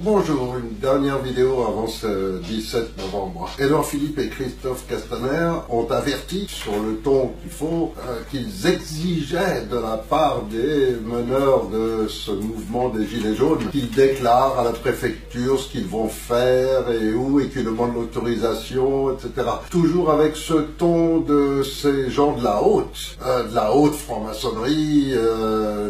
Bonjour, une dernière vidéo avant ce 17 novembre. Édouard Philippe et Christophe Castaner ont averti sur le ton qu'il faut qu'ils exigeaient de la part des meneurs de ce mouvement des Gilets jaunes qu'ils déclarent à la préfecture ce qu'ils vont faire et où et qu'ils demandent l'autorisation, etc. Toujours avec ce ton de ces gens de la haute franc-maçonnerie,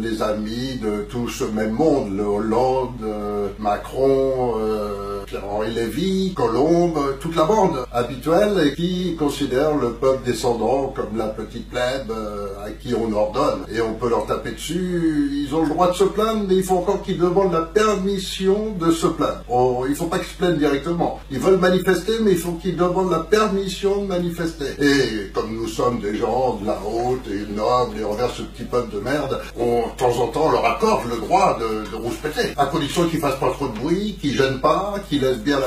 les amis de tout ce même monde, le Hollande, Macron, Pierre-Henri Lévy, Colombe, toute la bande habituelle et qui considère le peuple descendant comme la petite plèbe à qui on ordonne. Et on peut leur taper dessus, ils ont le droit de se plaindre, mais il faut encore qu'ils demandent la permission de se plaindre. Il ne faut pas qu'ils se plaignent directement. Ils veulent manifester, mais il faut qu'ils demandent la permission de manifester. Et comme nous sommes des gens de la haute et nobles et envers ce petit peuple de merde, de temps en temps, on leur accorde le droit de rouspéter, à condition qu'ils fassent pas trop de bruit, qu'ils gênent pas, qu'ils laissent bien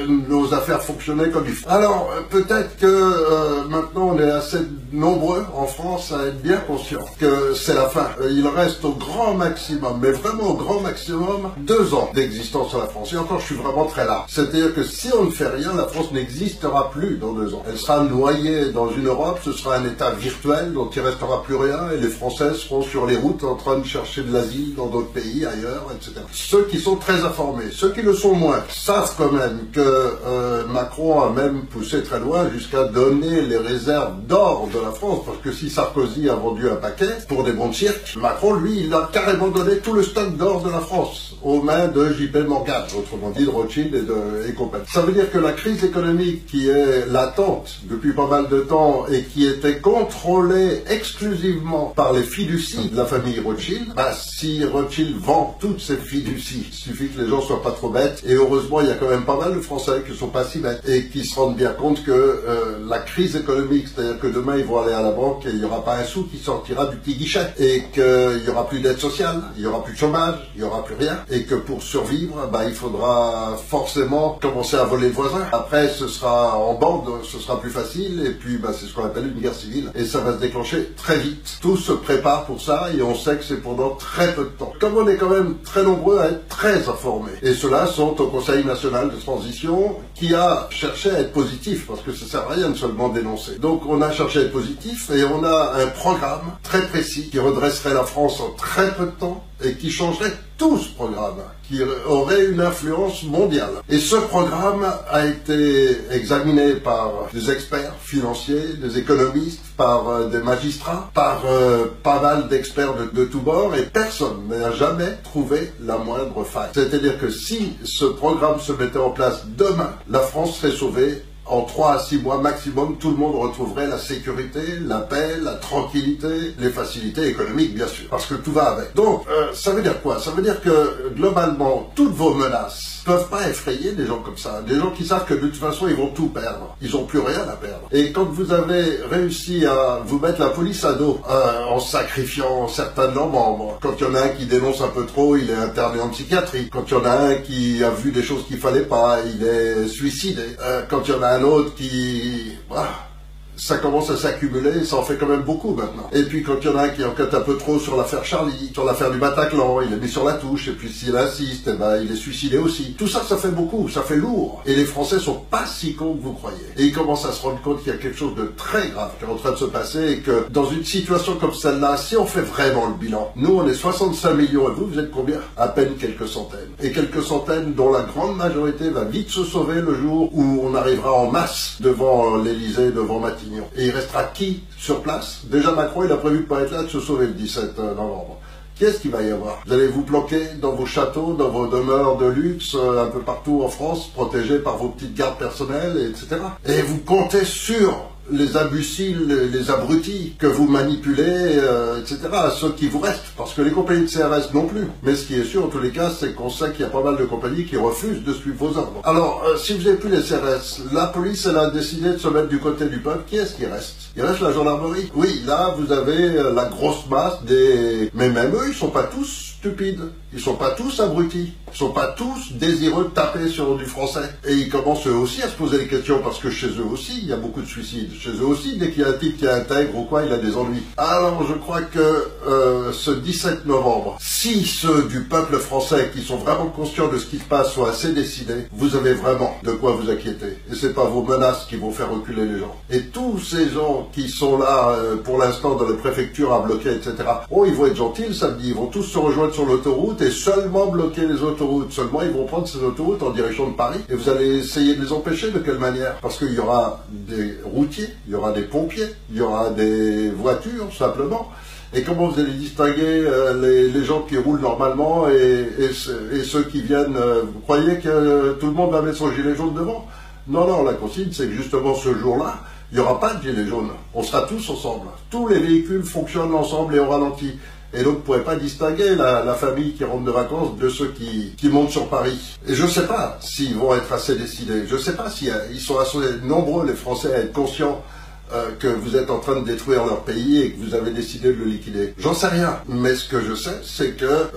nos affaires fonctionner comme il faut. Alors, peut-être que maintenant on est assez nombreux en France à être bien conscients que c'est la fin. Il reste au grand maximum, mais vraiment au grand maximum, 2 ans d'existence à la France. Et encore, je suis vraiment très large. C'est-à-dire que si on ne fait rien, la France n'existera plus dans 2 ans. Elle sera noyée dans une Europe, ce sera un État virtuel dont il ne restera plus rien et les Français seront sur les routes en train de chercher de l'asile dans d'autres pays, ailleurs, etc. Ceux qui sont très informés, ceux qui le sont moins, savent quand même que Macron a même poussé très loin jusqu'à donner les réserves d'or de la France, parce que si Sarkozy a vendu un paquet pour des bons de cirque, Macron, lui, il a carrément donné tout le stock d'or de la France aux mains de JP Morgan, autrement dit de Rothschild et compagnie. Ça veut dire que la crise économique qui est latente depuis pas mal de temps et qui était contrôlée exclusivement par les fiducies de la famille Rothschild, si Rothschild vend toutes ses fiducies, il suffit que les gens soient pas trop bêtes, et heureusement il y a quand même pas mal de Français qui sont pas si bêtes et qui se rendent bien compte que la crise économique, c'est-à-dire que demain ils vont aller à la banque et il n'y aura pas un sou qui sortira du petit guichet, et qu'il n'y aura plus d'aide sociale, il n'y aura plus de chômage, il n'y aura plus rien, et que pour survivre, il faudra forcément commencer à voler le voisin. Après ce sera en bande, ce sera plus facile, et puis c'est ce qu'on appelle une guerre civile, et ça va se déclencher très vite. Tout se prépare pour ça, et on sait que c'est pendant très peu de temps. Comme on est quand même très nombreux à être très informés, et ceux-là sont au Conseil national de transition, qui a cherché à être positif, parce que ça sert à rien de seulement dénoncer. Donc on a cherché à être positif, et on a un programme très précis qui redresserait la France en très peu de temps, et qui changerait tout ce programme, qui aurait une influence mondiale. Et ce programme a été examiné par des experts financiers, des économistes, par des magistrats, par pas mal d'experts de tous bords, et personne n'a jamais trouvé la moindre faille. C'est-à-dire que si ce programme se mettait en place demain, la France serait sauvée. En 3 à 6 mois maximum, tout le monde retrouverait la sécurité, la paix, la tranquillité, les facilités économiques, bien sûr, parce que tout va avec. Donc, ça veut dire quoi? Ça veut dire que, globalement, toutes vos menaces peuvent pas effrayer des gens comme ça. Des gens qui savent que de toute façon, ils vont tout perdre. Ils ont plus rien à perdre. Et quand vous avez réussi à vous mettre la police à dos, en sacrifiant certains de leurs membres, quand il y en a un qui dénonce un peu trop, il est interné en psychiatrie. Quand il y en a un qui a vu des choses qu'il fallait pas, il est suicidé. Quand il y en a un autre qui... ça commence à s'accumuler, ça en fait quand même beaucoup maintenant. Et puis quand il y en a un qui enquête un peu trop sur l'affaire Charlie, sur l'affaire du Bataclan, il est mis sur la touche, et puis s'il insiste, il est suicidé aussi. Tout ça, ça fait beaucoup, ça fait lourd. Et les Français sont pas si cons que vous croyez. Et ils commencent à se rendre compte qu'il y a quelque chose de très grave qui est en train de se passer, et que dans une situation comme celle-là, si on fait vraiment le bilan, nous on est 65 millions, et vous êtes combien? À peine quelques centaines. Et quelques centaines dont la grande majorité va vite se sauver le jour où on arrivera en masse devant l'Élysée, devant Matignon. Et il restera qui sur place? Déjà Macron, il a prévu de pas être là, de se sauver le 17 novembre. Qu'est-ce qu'il va y avoir? Vous allez vous planquer dans vos châteaux, dans vos demeures de luxe, un peu partout en France, protégés par vos petites gardes personnelles, etc. Et vous comptez sur les imbéciles, les abrutis que vous manipulez, etc., ceux qui vous restent, parce que les compagnies de CRS non plus. Mais ce qui est sûr, en tous les cas, c'est qu'on sait qu'il y a pas mal de compagnies qui refusent de suivre vos ordres. Alors, si vous n'avez plus les CRS, la police, elle a décidé de se mettre du côté du peuple. Qui est-ce qui reste? Il reste la gendarmerie. Oui, là, vous avez la grosse masse des... Mais même eux, ils sont pas tous stupides. Ils sont pas tous abrutis. Ils sont pas tous désireux de taper sur du français. Et ils commencent eux aussi à se poser des questions parce que chez eux aussi, il y a beaucoup de suicides. Chez eux aussi, dès qu'il y a un type qui intègre ou quoi, il a des ennuis. Alors je crois que ce 17 novembre, si ceux du peuple français qui sont vraiment conscients de ce qui se passe sont assez décidés, vous avez vraiment de quoi vous inquiéter. Et c'est pas vos menaces qui vont faire reculer les gens. Et tous ces gens qui sont là pour l'instant dans les préfectures à bloquer, etc. Oh, ils vont être gentils le samedi, ils vont tous se rejoindre sur l'autoroute et seulement bloquer les autoroutes. Seulement, ils vont prendre ces autoroutes en direction de Paris et vous allez essayer de les empêcher. De quelle manière? Parce qu'il y aura des routiers, il y aura des pompiers, il y aura des voitures, simplement. Et comment vous allez distinguer les gens qui roulent normalement et ceux qui viennent vous croyez que tout le monde va mettre son gilet jaune devant? Non, non, la consigne, c'est que justement ce jour-là, il n'y aura pas de gilet jaune. On sera tous ensemble. Tous les véhicules fonctionnent ensemble et au ralenti. Et donc, vous ne pourrez pas distinguer la famille qui rentre de vacances de ceux qui montent sur Paris. Et je ne sais pas s'ils vont être assez décidés. Je ne sais pas s'ils sont assez nombreux, les Français, à être conscients que vous êtes en train de détruire leur pays et que vous avez décidé de le liquider. J'en sais rien. Mais ce que je sais, c'est que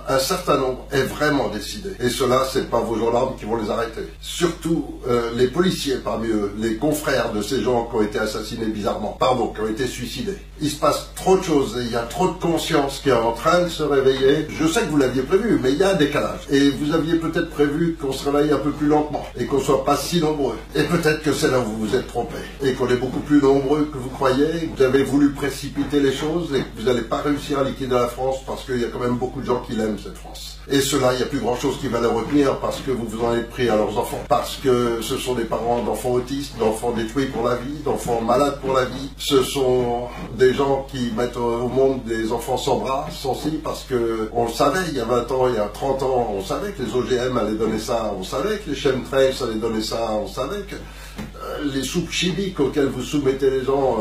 un certain nombre est vraiment décidé. Et cela, c'est pas vos gendarmes qui vont les arrêter. Surtout les policiers parmi eux, les confrères de ces gens qui ont été assassinés bizarrement, qui ont été suicidés. Il se passe trop de choses et il y a trop de conscience qui est en train de se réveiller. Je sais que vous l'aviez prévu, mais il y a un décalage. Et vous aviez peut-être prévu qu'on se réveille un peu plus lentement et qu'on soit pas si nombreux. Et peut-être que c'est là où vous vous êtes trompé et qu'on est beaucoup plus nombreux que vous croyez, que vous avez voulu précipiter les choses et que vous n'allez pas réussir à liquider la France parce qu'il y a quand même beaucoup de gens qui l'aiment, cette France. Et cela, il n'y a plus grand chose qui va les retenir parce que vous vous en êtes pris à leurs enfants. Parce que ce sont des parents d'enfants autistes, d'enfants détruits pour la vie, d'enfants malades pour la vie. Ce sont des gens qui mettent au monde des enfants sans bras, sans cils, parce que on le savait il y a 20 ans, il y a 30 ans, on savait que les OGM allaient donner ça, on savait que les chemtrails allaient donner ça, on savait que les soupes chimiques auxquelles vous soumettez les gens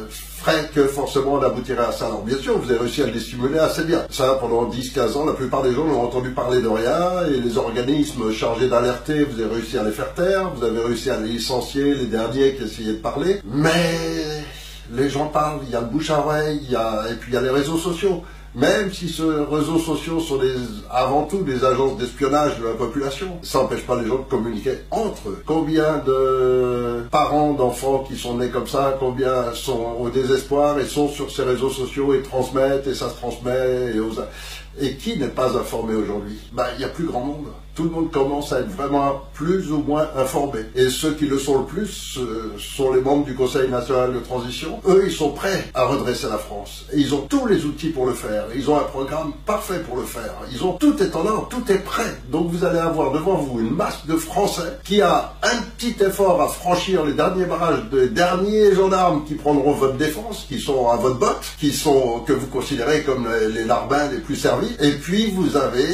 ferait que forcément on aboutirait à ça. Alors bien sûr, vous avez réussi à le dissimuler assez bien. Ça, pendant 10-15 ans, la plupart des gens n'ont entendu parler de rien, et les organismes chargés d'alerter, vous avez réussi à les faire taire, vous avez réussi à les licencier, les derniers qui essayaient de parler, mais les gens parlent, il y a le bouche à oreille, et puis il y a les réseaux sociaux. Même si ces réseaux sociaux sont avant tout des agences d'espionnage de la population, ça n'empêche pas les gens de communiquer entre eux. Combien de parents d'enfants qui sont nés comme ça, combien sont au désespoir et sont sur ces réseaux sociaux et transmettent, et ça se transmet, et qui n'est pas informé aujourd'hui? Il n'y a plus grand monde. Tout le monde commence à être vraiment plus ou moins informé. Et ceux qui le sont le plus sont les membres du Conseil national de transition. Eux, ils sont prêts à redresser la France. Et ils ont tous les outils pour le faire. Ils ont un programme parfait pour le faire. Tout est en ordre, tout est prêt. Donc vous allez avoir devant vous une masse de Français qui a un petit effort à franchir les derniers barrages des derniers gendarmes qui prendront votre défense, qui sont à votre botte, que vous considérez comme les larbins les plus servis. Et puis vous avez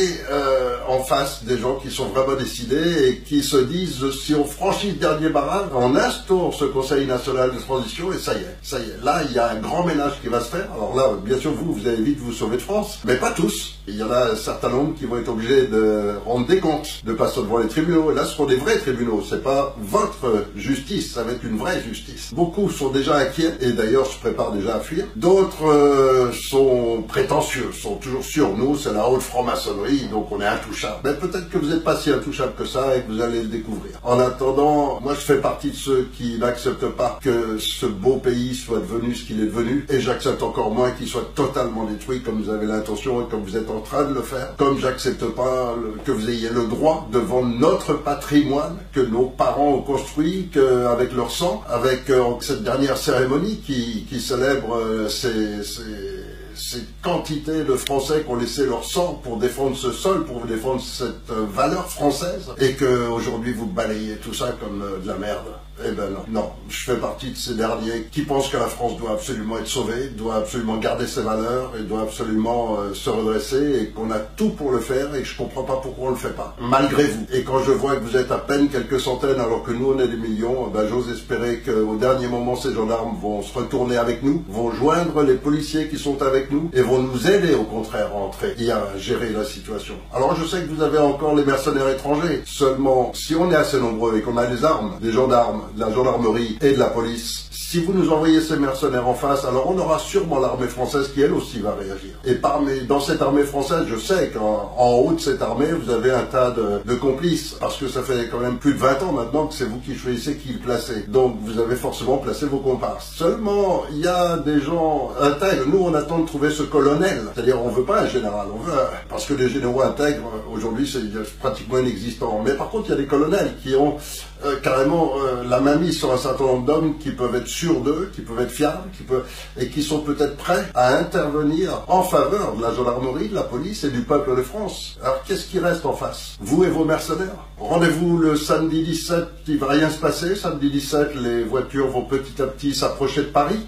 en face des gens qui sont vraiment décidés et qui se disent, si on franchit le dernier barrage, on instaure ce Conseil national de transition et ça y est. Là, il y a un grand ménage qui va se faire. Alors là, bien sûr, vous allez vite vous sauver de France, mais pas tous. Il y en a un certain nombre qui vont être obligés de rendre des comptes, de passer devant les tribunaux. Et là, ce sont des vrais tribunaux. C'est pas votre justice, ça va être une vraie justice. Beaucoup sont déjà inquiets et d'ailleurs se préparent déjà à fuir. D'autres sont prétentieux, sont toujours sûrs. Nous, c'est la haute franc-maçonnerie, donc on est intouchable. Mais peut-être que vous n'êtes pas si intouchable que ça et que vous allez le découvrir. En attendant, moi je fais partie de ceux qui n'acceptent pas que ce beau pays soit devenu ce qu'il est devenu, et j'accepte encore moins qu'il soit totalement détruit comme vous avez l'intention et comme vous êtes en train de le faire. Comme j'accepte pas que vous ayez le droit de vendre notre patrimoine que nos parents ont construit avec leur sang, avec cette dernière cérémonie qui célèbre ces quantités de Français qui ont laissé leur sang pour défendre ce sol, pour défendre cette valeur française, et qu'aujourd'hui vous balayez tout ça comme de la merde. Eh ben non, je fais partie de ces derniers qui pensent que la France doit absolument être sauvée, doit absolument garder ses valeurs et doit absolument se redresser, et qu'on a tout pour le faire et que je comprends pas pourquoi on le fait pas, malgré vous. Et quand je vois que vous êtes à peine quelques centaines alors que nous on est des millions, j'ose espérer qu'au dernier moment ces gendarmes vont se retourner avec nous, vont joindre les policiers qui sont avec nous et vont nous aider au contraire à entrer et à gérer la situation. Alors je sais que vous avez encore les mercenaires étrangers, seulement si on est assez nombreux et qu'on a les armes, des gendarmes, de la gendarmerie et de la police. Si vous nous envoyez ces mercenaires en face, alors on aura sûrement l'armée française qui elle aussi va réagir. Et dans cette armée française, je sais qu'en haut de cette armée, vous avez un tas de complices, parce que ça fait quand même plus de 20 ans maintenant que c'est vous qui choisissez qui le placez. Donc vous avez forcément placé vos comparses. Seulement, il y a des gens intègres. Nous, on attend de trouver ce colonel. C'est-à-dire, on veut pas un général, on veut parce que les généraux intègres, aujourd'hui, c'est pratiquement inexistant. Mais par contre, il y a des colonels qui ont carrément la main mise sur un certain nombre d'hommes qui peuvent être sûrs d'eux, qui peuvent être fiables, et qui sont peut-être prêts à intervenir en faveur de la gendarmerie, de la police et du peuple de France. Alors qu'est-ce qui reste en face? Vous et vos mercenaires. Rendez-vous le samedi 17, il va rien se passer. Samedi 17, les voitures vont petit à petit s'approcher de Paris.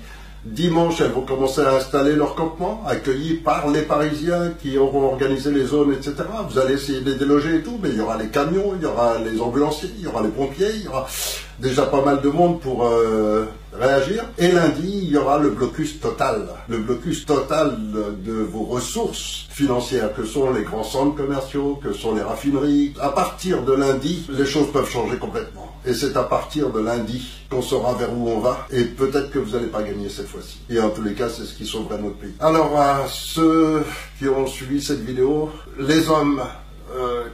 Dimanche, elles vont commencer à installer leur campement, accueillis par les Parisiens qui auront organisé les zones, etc. Vous allez essayer de les déloger et tout, mais il y aura les camions, il y aura les ambulanciers, il y aura les pompiers, il y aura déjà pas mal de monde pour réagir. Et lundi, il y aura le blocus total. Le blocus total de vos ressources financières, que sont les grands centres commerciaux, que sont les raffineries. À partir de lundi, les choses peuvent changer complètement. Et c'est à partir de lundi qu'on saura vers où on va. Et peut-être que vous n'allez pas gagner cette fois-ci. Et en tous les cas, c'est ce qui sauvera notre pays. Alors, à ceux qui ont suivi cette vidéo, les hommes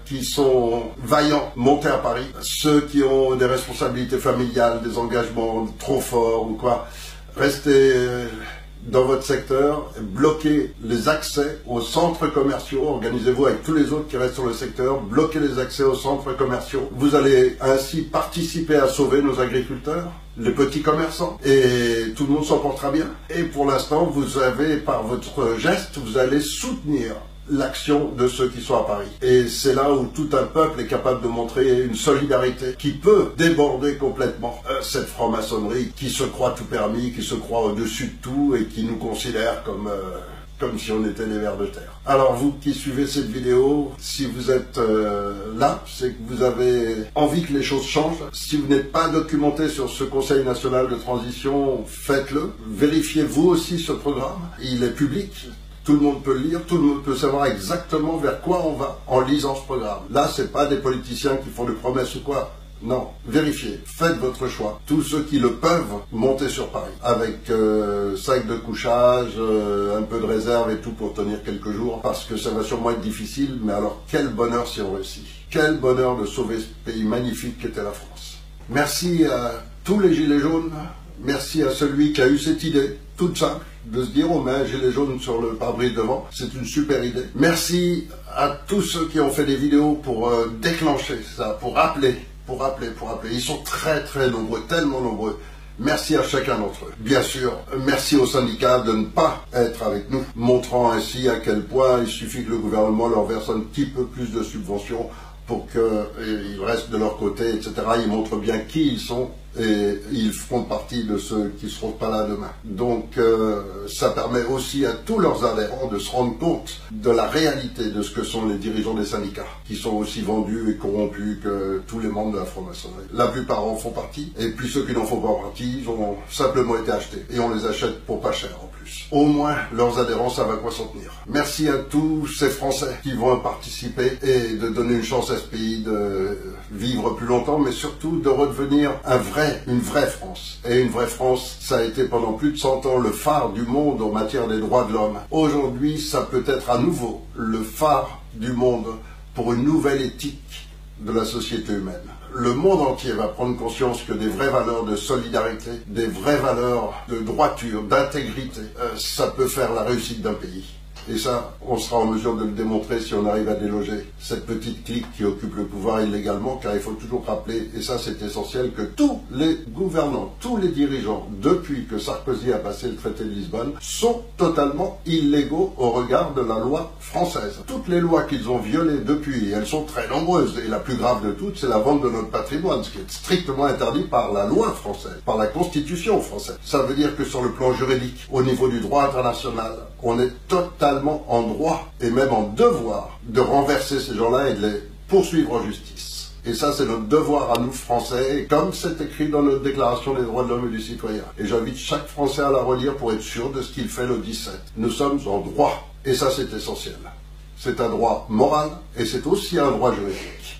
qui sont vaillants, montez à Paris. Ceux qui ont des responsabilités familiales, des engagements trop forts ou quoi, restez dans votre secteur, bloquez les accès aux centres commerciaux, organisez-vous avec tous les autres qui restent sur le secteur, bloquez les accès aux centres commerciaux. Vous allez ainsi participer à sauver nos agriculteurs, les petits commerçants, et tout le monde s'en portera bien. Et pour l'instant, vous avez, par votre geste, vous allez soutenir l'action de ceux qui sont à Paris. Et c'est là où tout un peuple est capable de montrer une solidarité qui peut déborder complètement cette franc-maçonnerie qui se croit tout permis, qui se croit au-dessus de tout et qui nous considère comme si on était des vers de terre. Alors vous qui suivez cette vidéo, si vous êtes là, c'est que vous avez envie que les choses changent. Si vous n'êtes pas documenté sur ce Conseil national de transition, faites-le. Vérifiez vous aussi ce programme. Il est public. Tout le monde peut le lire, tout le monde peut savoir exactement vers quoi on va en lisant ce programme. Là, c'est pas des politiciens qui font des promesses ou quoi. Non, vérifiez, faites votre choix. Tous ceux qui le peuvent, montez sur Paris. Avec sac de couchage, un peu de réserve et tout pour tenir quelques jours. Parce que ça va sûrement être difficile, mais alors quel bonheur si on réussit. Quel bonheur de sauver ce pays magnifique qu'était la France. Merci à tous les gilets jaunes. Merci à celui qui a eu cette idée, toute simple, de se dire on met un gilet jaune sur le pare-brise devant. C'est une super idée. Merci à tous ceux qui ont fait des vidéos pour déclencher ça, pour rappeler. Ils sont très très nombreux, tellement nombreux. Merci à chacun d'entre eux. Bien sûr, merci aux syndicats de ne pas être avec nous, montrant ainsi à quel point il suffit que le gouvernement leur verse un petit peu plus de subventions pour qu'ils restent de leur côté, etc. Ils montrent bien qui ils sont et ils feront partie de ceux qui ne seront pas là demain. Donc ça permet aussi à tous leurs adhérents de se rendre compte de la réalité de ce que sont les dirigeants des syndicats, qui sont aussi vendus et corrompus que tous les membres de la franc-maçonnerie. La plupart en font partie, et puis ceux qui n'en font pas partie, ils ont simplement été achetés, et on les achète pour pas cher en plus. Au moins, leurs adhérents savent à quoi s'en tenir. Merci à tous ces Français qui vont participer et de donner une chance à ce pays de vivre plus longtemps, mais surtout de redevenir une vraie France. Et une vraie France, ça a été pendant plus de 100 ans le phare du monde en matière des droits de l'homme. Aujourd'hui, ça peut être à nouveau le phare du monde pour une nouvelle éthique de la société humaine. Le monde entier va prendre conscience que des vraies valeurs de solidarité, des vraies valeurs de droiture, d'intégrité, ça peut faire la réussite d'un pays. Et ça, on sera en mesure de le démontrer si on arrive à déloger cette petite clique qui occupe le pouvoir illégalement, car il faut toujours rappeler, et ça c'est essentiel, que tous les gouvernants, tous les dirigeants, depuis que Sarkozy a passé le traité de Lisbonne, sont totalement illégaux au regard de la loi française. Toutes les lois qu'ils ont violées depuis, et elles sont très nombreuses, et la plus grave de toutes, c'est la vente de notre patrimoine, ce qui est strictement interdit par la loi française, par la Constitution française. Ça veut dire que sur le plan juridique, au niveau du droit international, on est totalement en droit et même en devoir de renverser ces gens-là et de les poursuivre en justice. Et ça, c'est notre devoir à nous, Français, comme c'est écrit dans notre Déclaration des droits de l'homme et du citoyen. Et j'invite chaque Français à la relire pour être sûr de ce qu'il fait le 17. Nous sommes en droit. Et ça, c'est essentiel. C'est un droit moral et c'est aussi un droit juridique.